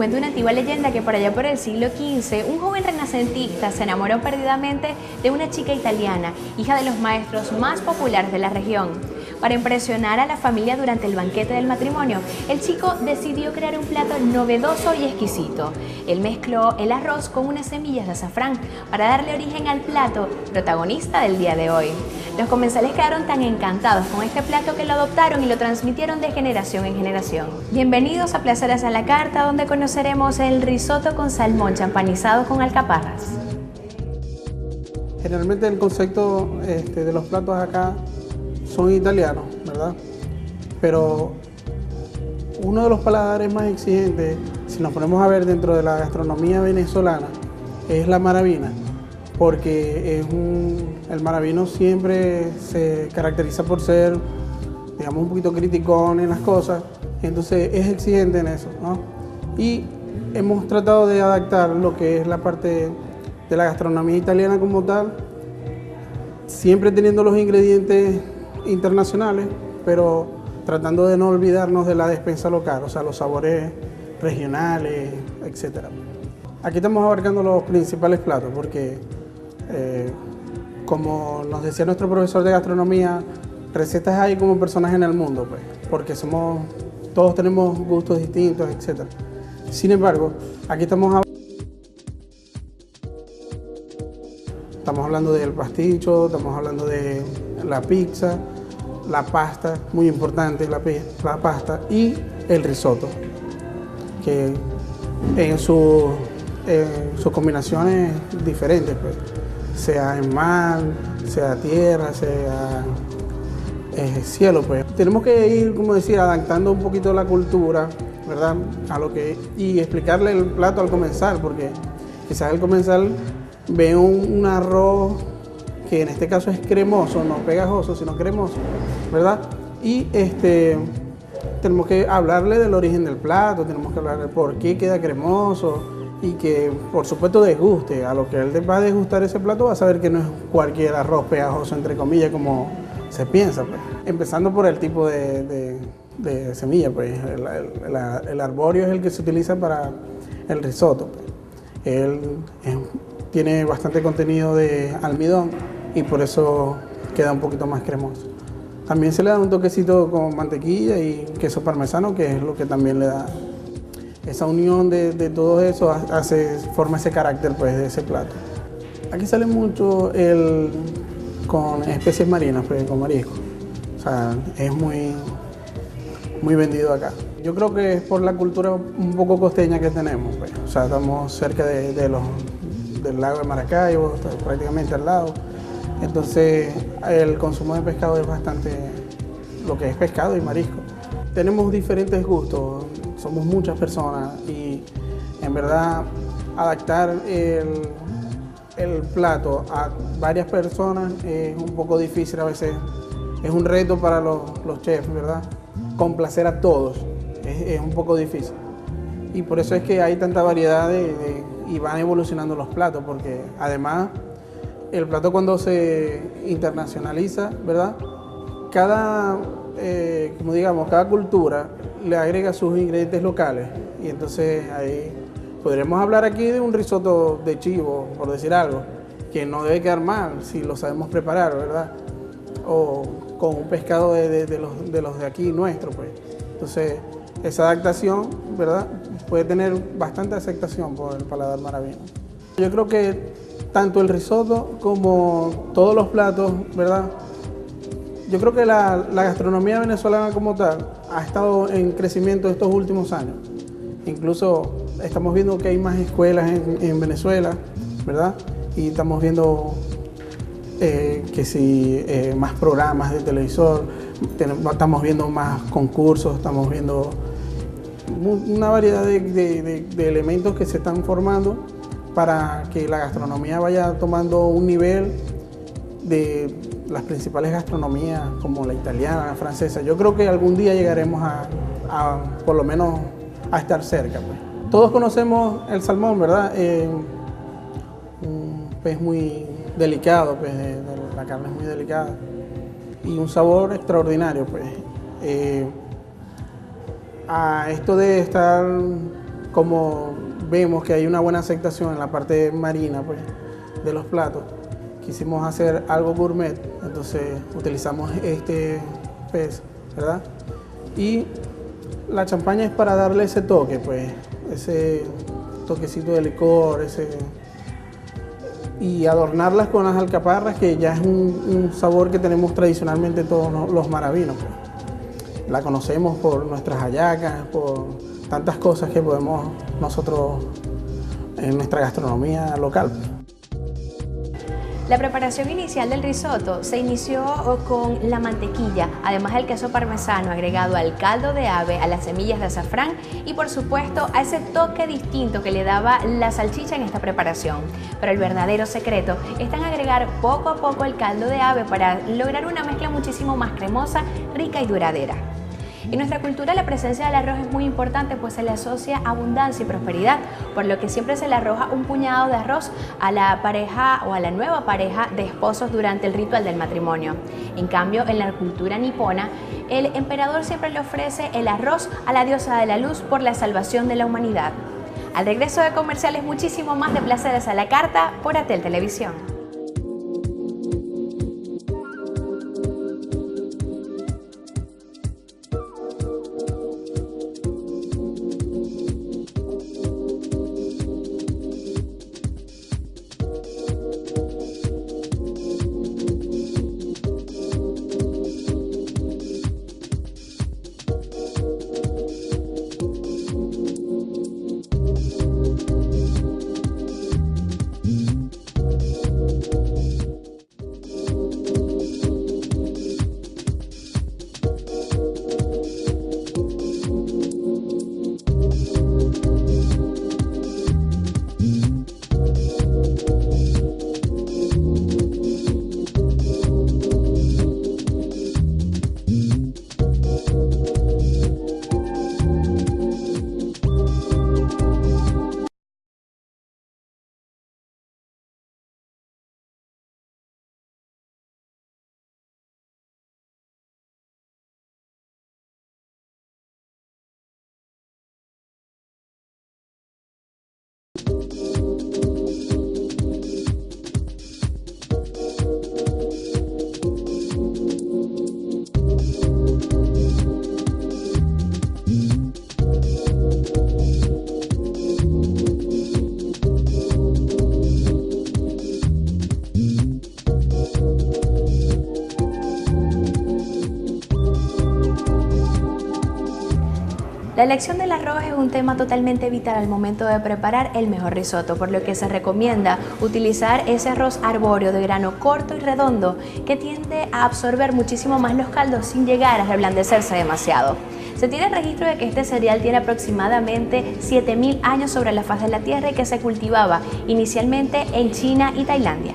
cuenta una antigua leyenda que por allá por el siglo XV, un joven renacentista se enamoró perdidamente de una chica italiana, hija de los maestros más populares de la región. Para impresionar a la familia durante el banquete del matrimonio, el chico decidió crear un plato novedoso y exquisito. Él mezcló el arroz con unas semillas de azafrán para darle origen al plato protagonista del día de hoy. Los comensales quedaron tan encantados con este plato que lo adoptaron y lo transmitieron de generación en generación. Bienvenidos a Placeres a la Carta, donde conoceremos el risotto con salmón champanizado con alcaparras. Generalmente el concepto de los platos acá son italianos, ¿verdad? Pero uno de los paladares más exigentes, si nos ponemos a ver dentro de la gastronomía venezolana, es la maravina, porque el maravino siempre se caracteriza por ser, digamos, un poquito criticón en las cosas, entonces es exigente en eso, ¿no? Y hemos tratado de adaptar lo que es la parte de la gastronomía italiana como tal, siempre teniendo los ingredientes internacionales, pero tratando de no olvidarnos de la despensa local, o sea, los sabores regionales, etc. Aquí estamos abarcando los principales platos, porque como nos decía nuestro profesor de gastronomía, recetas hay como personas en el mundo, pues, porque todos tenemos gustos distintos, etc. Sin embargo, aquí estamos hablando del pasticho, estamos hablando de la pizza, la pasta, muy importante la pasta, y el risotto, que en sus combinaciones diferentes, pues, sea en mar, sea tierra, sea cielo, pues. Tenemos que ir, como decía, adaptando un poquito la cultura, ¿verdad? Y explicarle el plato al comensal, porque quizás el comensal ve un arroz que en este caso es cremoso, no pegajoso, sino cremoso, ¿verdad? Y tenemos que hablarle del origen del plato, tenemos que hablarle por qué queda cremoso y que, por supuesto, desguste. A lo que él va a degustar ese plato va a saber que no es cualquier arroz pegajoso, entre comillas, como se piensa, pues. Empezando por el tipo de semilla, pues. El arbóreo es el que se utiliza para el risotto, pues. Tiene bastante contenido de almidón y por eso queda un poquito más cremoso. También se le da un toquecito con mantequilla y queso parmesano, que es lo que también le da esa unión de todo eso, forma ese carácter, pues, de ese plato. Aquí sale mucho con especies marinas, pues, con marisco. O sea, es muy vendido acá. Yo creo que es por la cultura un poco costeña que tenemos, pues. O sea, estamos cerca del lago de Maracaibo, prácticamente al lado. Entonces, el consumo de pescado es bastante, lo que es pescado y marisco. Tenemos diferentes gustos, somos muchas personas y en verdad adaptar el plato a varias personas es un poco difícil a veces. Es un reto para los chefs, ¿verdad? Complacer a todos es un poco difícil. Y por eso es que hay tanta variedad y van evolucionando los platos, porque además el plato, cuando se internacionaliza, ¿verdad? Cada cultura le agrega sus ingredientes locales, y entonces ahí podremos hablar aquí de un risotto de chivo, por decir algo, que no debe quedar mal si lo sabemos preparar, ¿verdad? O con un pescado de los de aquí nuestro, pues. Entonces, esa adaptación, ¿verdad?, puede tener bastante aceptación por el paladar maravino. Yo creo que tanto el risotto como todos los platos, ¿verdad? Yo creo que la gastronomía venezolana como tal ha estado en crecimiento estos últimos años. Incluso estamos viendo que hay más escuelas en Venezuela, ¿verdad? Y estamos viendo más programas de televisor, estamos viendo más concursos, estamos viendo una variedad de elementos que se están formando para que la gastronomía vaya tomando un nivel de las principales gastronomías, como la italiana, la francesa. Yo creo que algún día llegaremos por lo menos a estar cerca, pues. Todos conocemos el salmón, ¿verdad? Un pez muy delicado, pues, la carne es muy delicada y un sabor extraordinario, pues. A esto de estar como vemos que hay una buena aceptación en la parte marina, pues, de los platos, quisimos hacer algo gourmet, entonces utilizamos este pez, ¿verdad? Y la champaña es para darle ese toque, pues, ese toquecito de licor, y adornarlas con las alcaparras, que ya es un sabor que tenemos tradicionalmente todos los maravinos, pues. La conocemos por nuestras hallacas, por tantas cosas que podemos nosotros en nuestra gastronomía local. La preparación inicial del risotto se inició con la mantequilla, además del queso parmesano agregado al caldo de ave, a las semillas de azafrán y por supuesto a ese toque distinto que le daba la salchicha en esta preparación. Pero el verdadero secreto está en agregar poco a poco el caldo de ave para lograr una mezcla muchísimo más cremosa, rica y duradera. En nuestra cultura la presencia del arroz es muy importante, pues se le asocia abundancia y prosperidad, por lo que siempre se le arroja un puñado de arroz a la pareja o a la nueva pareja de esposos durante el ritual del matrimonio. En cambio, en la cultura nipona, el emperador siempre le ofrece el arroz a la diosa de la luz por la salvación de la humanidad. Al regreso de comerciales, muchísimo más de Placeres a la Carta por Atel Televisión. La elección del arroz es un tema totalmente vital al momento de preparar el mejor risotto, por lo que se recomienda utilizar ese arroz arbóreo de grano corto y redondo que tiende a absorber muchísimo más los caldos sin llegar a reblandecerse demasiado. Se tiene registro de que este cereal tiene aproximadamente 7000 años sobre la faz de la tierra y que se cultivaba inicialmente en China y Tailandia.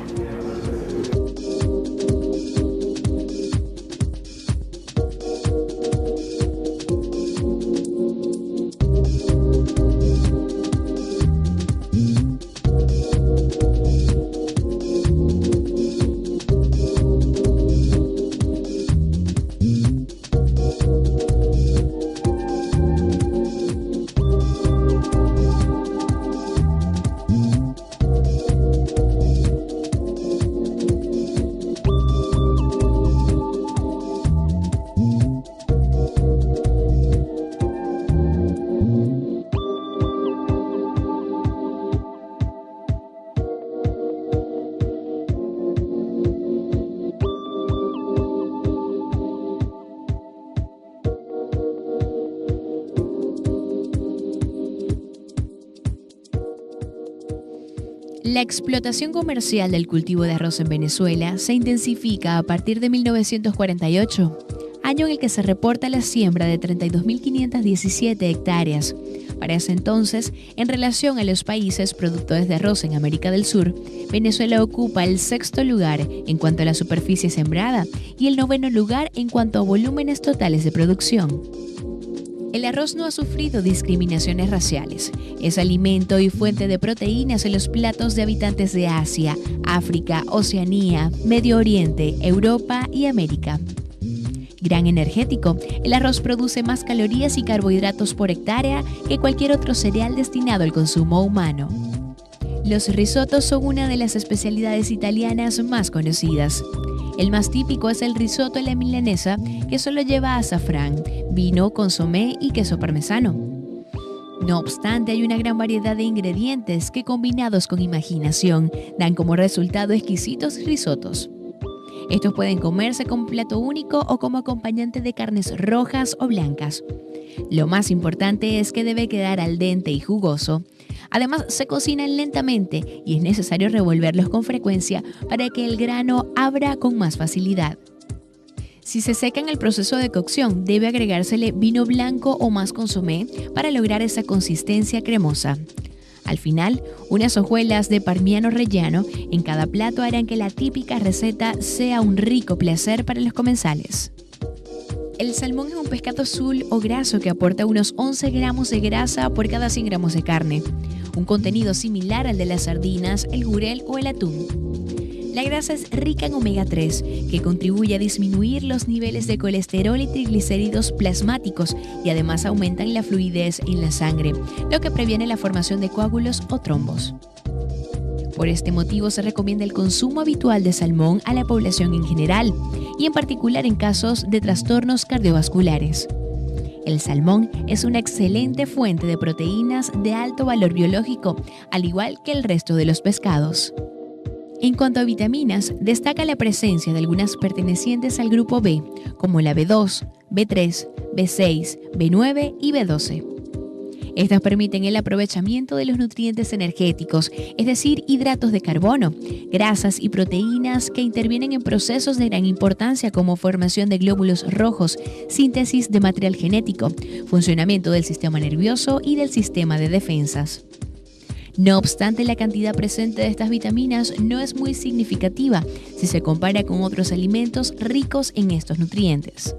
La explotación comercial del cultivo de arroz en Venezuela se intensifica a partir de 1948, año en el que se reporta la siembra de 32.517 hectáreas. Para ese entonces, en relación a los países productores de arroz en América del Sur, Venezuela ocupa el 6º lugar en cuanto a la superficie sembrada y el 9º lugar en cuanto a volúmenes totales de producción. El arroz no ha sufrido discriminaciones raciales. Es alimento y fuente de proteínas en los platos de habitantes de Asia, África, Oceanía, Medio Oriente, Europa y América. Gran energético, el arroz produce más calorías y carbohidratos por hectárea que cualquier otro cereal destinado al consumo humano. Los risotos son una de las especialidades italianas más conocidas. El más típico es el risotto a la milanesa, que solo lleva azafrán, vino, consomé y queso parmesano. No obstante, hay una gran variedad de ingredientes que, combinados con imaginación, dan como resultado exquisitos risotos. Estos pueden comerse como plato único o como acompañante de carnes rojas o blancas. Lo más importante es que debe quedar al dente y jugoso. Además, se cocinan lentamente y es necesario revolverlos con frecuencia para que el grano abra con más facilidad. Si se seca en el proceso de cocción, debe agregársele vino blanco o más consomé para lograr esa consistencia cremosa. Al final, unas hojuelas de parmigiano relleno en cada plato harán que la típica receta sea un rico placer para los comensales. El salmón es un pescado azul o graso que aporta unos 11 gramos de grasa por cada 100 gramos de carne, un contenido similar al de las sardinas, el jurel o el atún. La grasa es rica en omega 3, que contribuye a disminuir los niveles de colesterol y triglicéridos plasmáticos y además aumentan la fluidez en la sangre, lo que previene la formación de coágulos o trombos. Por este motivo se recomienda el consumo habitual de salmón a la población en general y en particular en casos de trastornos cardiovasculares. El salmón es una excelente fuente de proteínas de alto valor biológico, al igual que el resto de los pescados. En cuanto a vitaminas, destaca la presencia de algunas pertenecientes al grupo B, como la B2, B3, B6, B9 y B12. Estas permiten el aprovechamiento de los nutrientes energéticos, es decir, hidratos de carbono, grasas y proteínas que intervienen en procesos de gran importancia como formación de glóbulos rojos, síntesis de material genético, funcionamiento del sistema nervioso y del sistema de defensas. No obstante, la cantidad presente de estas vitaminas no es muy significativa si se compara con otros alimentos ricos en estos nutrientes.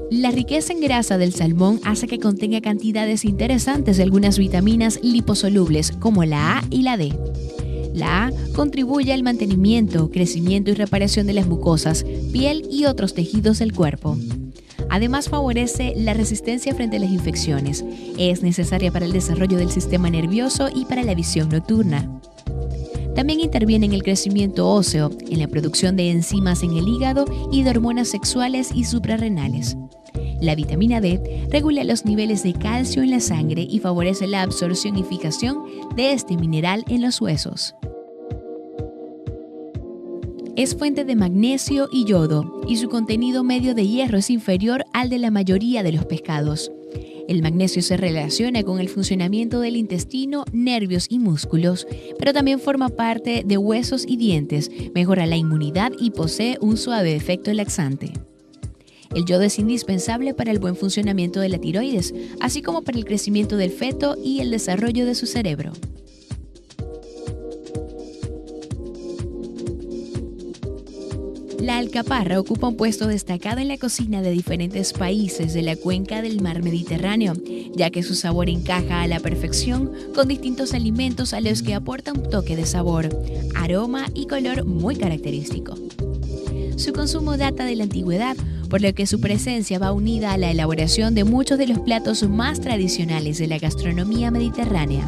La riqueza en grasa del salmón hace que contenga cantidades interesantes de algunas vitaminas liposolubles como la A y la D. La A contribuye al mantenimiento, crecimiento y reparación de las mucosas, piel y otros tejidos del cuerpo. Además, favorece la resistencia frente a las infecciones. Es necesaria para el desarrollo del sistema nervioso y para la visión nocturna. También interviene en el crecimiento óseo, en la producción de enzimas en el hígado y de hormonas sexuales y suprarrenales. La vitamina D regula los niveles de calcio en la sangre y favorece la absorción y fijación de este mineral en los huesos. Es fuente de magnesio y yodo, y su contenido medio de hierro es inferior al de la mayoría de los pescados. El magnesio se relaciona con el funcionamiento del intestino, nervios y músculos, pero también forma parte de huesos y dientes, mejora la inmunidad y posee un suave efecto laxante. El yodo es indispensable para el buen funcionamiento de la tiroides, así como para el crecimiento del feto y el desarrollo de su cerebro. La alcaparra ocupa un puesto destacado en la cocina de diferentes países de la cuenca del mar Mediterráneo, ya que su sabor encaja a la perfección con distintos alimentos a los que aporta un toque de sabor, aroma y color muy característico. Su consumo data de la antigüedad, por lo que su presencia va unida a la elaboración de muchos de los platos más tradicionales de la gastronomía mediterránea.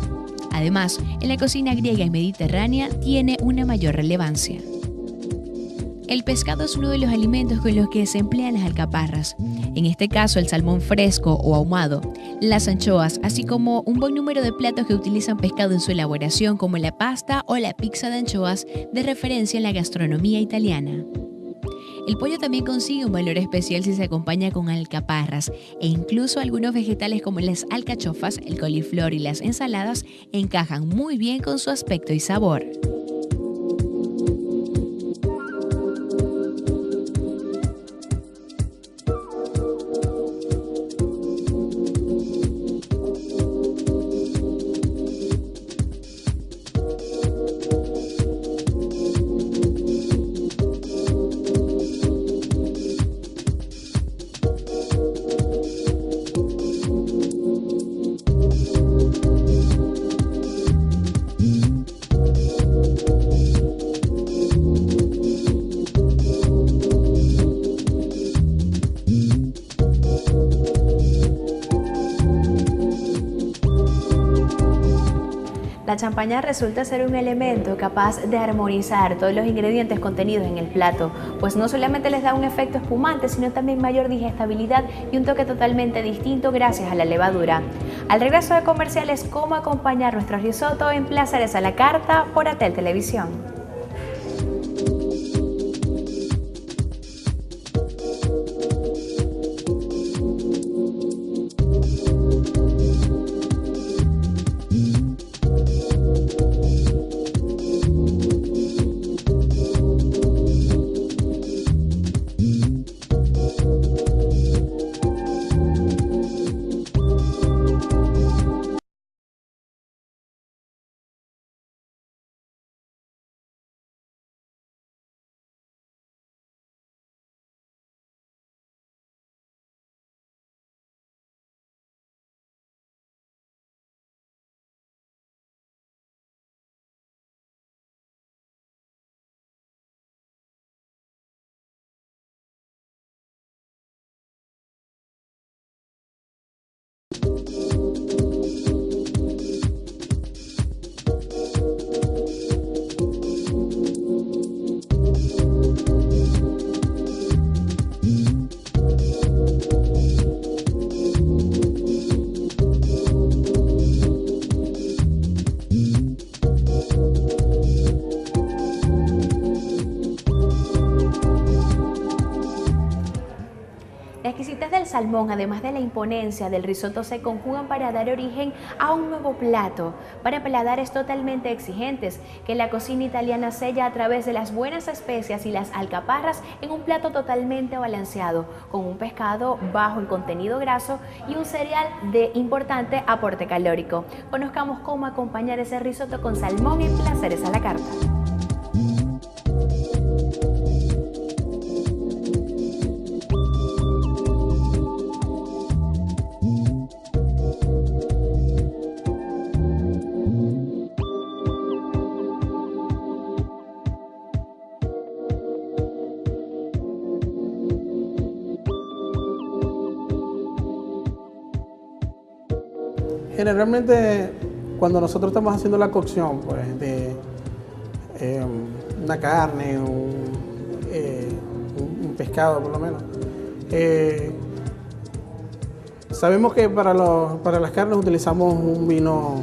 Además, en la cocina griega y mediterránea tiene una mayor relevancia. El pescado es uno de los alimentos con los que se emplean las alcaparras. En este caso, el salmón fresco o ahumado, las anchoas, así como un buen número de platos que utilizan pescado en su elaboración, como la pasta o la pizza de anchoas, de referencia en la gastronomía italiana. El pollo también consigue un valor especial si se acompaña con alcaparras, e incluso algunos vegetales como las alcachofas, el coliflor y las ensaladas encajan muy bien con su aspecto y sabor. La champaña resulta ser un elemento capaz de armonizar todos los ingredientes contenidos en el plato, pues no solamente les da un efecto espumante, sino también mayor digestibilidad y un toque totalmente distinto gracias a la levadura. Al regreso de comerciales, ¿cómo acompañar nuestro risotto en Placeres a la Carta por Atel Televisión? Las exquisitez del salmón, además de la imponencia del risotto, se conjugan para dar origen a un nuevo plato, para paladares totalmente exigentes, que la cocina italiana sella a través de las buenas especias y las alcaparras en un plato totalmente balanceado, con un pescado bajo en contenido graso y un cereal de importante aporte calórico. Conozcamos cómo acompañar ese risotto con salmón en Placeres a la Carta. Generalmente, cuando nosotros estamos haciendo la cocción pues, de una carne, un pescado por lo menos, sabemos que para las carnes utilizamos un vino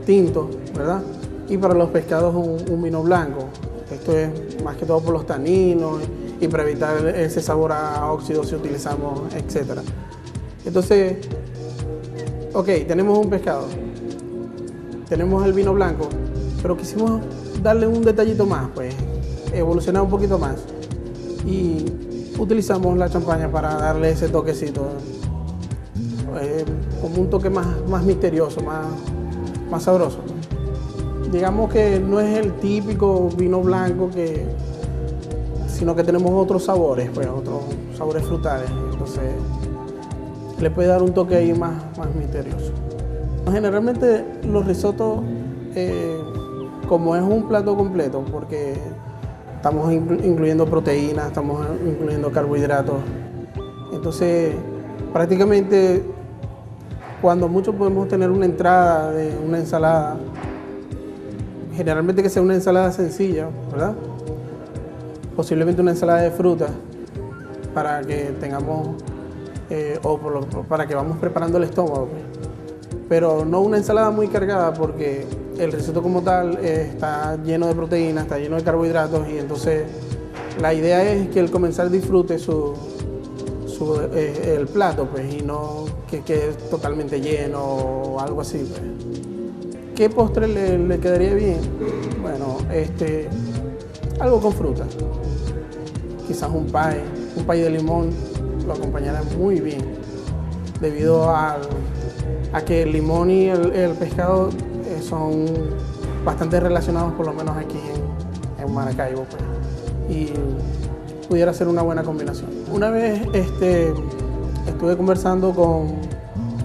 tinto, ¿verdad? Y para los pescados un vino blanco. Esto es más que todo por los taninos y para evitar ese sabor a óxido si utilizamos, etc. Entonces, ok, tenemos un pescado, tenemos el vino blanco, pero quisimos darle un detallito más, pues, evolucionar un poquito más. Y utilizamos la champaña para darle ese toquecito, como un toque más misterioso, más sabroso. Digamos que no es el típico vino blanco, sino que tenemos otros sabores, pues, otros sabores frutales. Entonces, le puede dar un toque ahí más misterioso. Generalmente los risottos, como es un plato completo, porque estamos incluyendo proteínas, estamos incluyendo carbohidratos, entonces prácticamente cuando mucho podemos tener una entrada de una ensalada, generalmente que sea una ensalada sencilla, ¿verdad? Posiblemente una ensalada de frutas para que tengamos para que vamos preparando el estómago, pero no una ensalada muy cargada, porque el risotto como tal está lleno de proteínas, está lleno de carbohidratos, y entonces la idea es que el comensal disfrute el plato, pues, y no que quede totalmente lleno o algo así, pues. ¿Qué postre le quedaría bien? Bueno, algo con fruta, quizás un pie de limón lo acompañará muy bien, debido a que el limón y el pescado son bastante relacionados, por lo menos aquí en Maracaibo, pues, y pudiera ser una buena combinación. Una vez estuve conversando con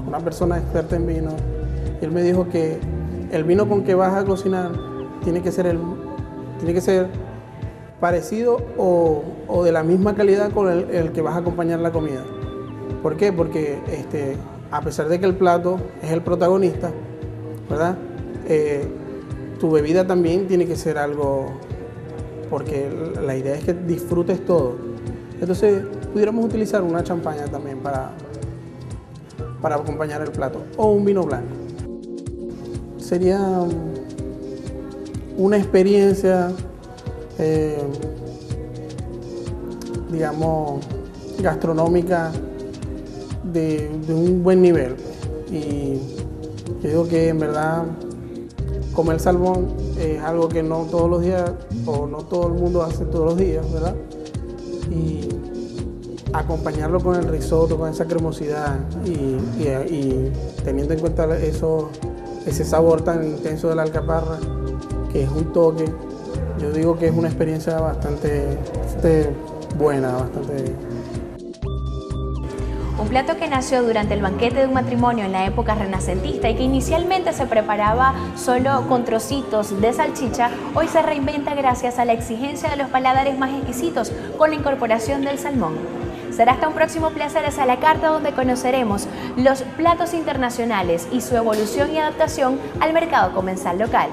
una persona experta en vino, y él me dijo que el vino con que vas a cocinar tiene que ser parecido o de la misma calidad con el que vas a acompañar la comida. ¿Por qué? Porque a pesar de que el plato es el protagonista, ¿verdad? tu bebida también tiene que ser algo, porque la idea es que disfrutes todo. Entonces, pudiéramos utilizar una champaña también para acompañar el plato, o un vino blanco. Sería una experiencia, digamos, gastronómica de un buen nivel. Y yo digo que en verdad comer salmón es algo que no todos los días, o no todo el mundo hace todos los días, ¿verdad? Y acompañarlo con el risotto, con esa cremosidad y teniendo en cuenta ese sabor tan intenso de la alcaparra, que es un toque, yo digo que es una experiencia bastante buena, bastante... Un plato que nació durante el banquete de un matrimonio en la época renacentista y que inicialmente se preparaba solo con trocitos de salchicha, hoy se reinventa gracias a la exigencia de los paladares más exquisitos con la incorporación del salmón. Será hasta un próximo Placeres a la Carta, donde conoceremos los platos internacionales y su evolución y adaptación al mercado comensal local.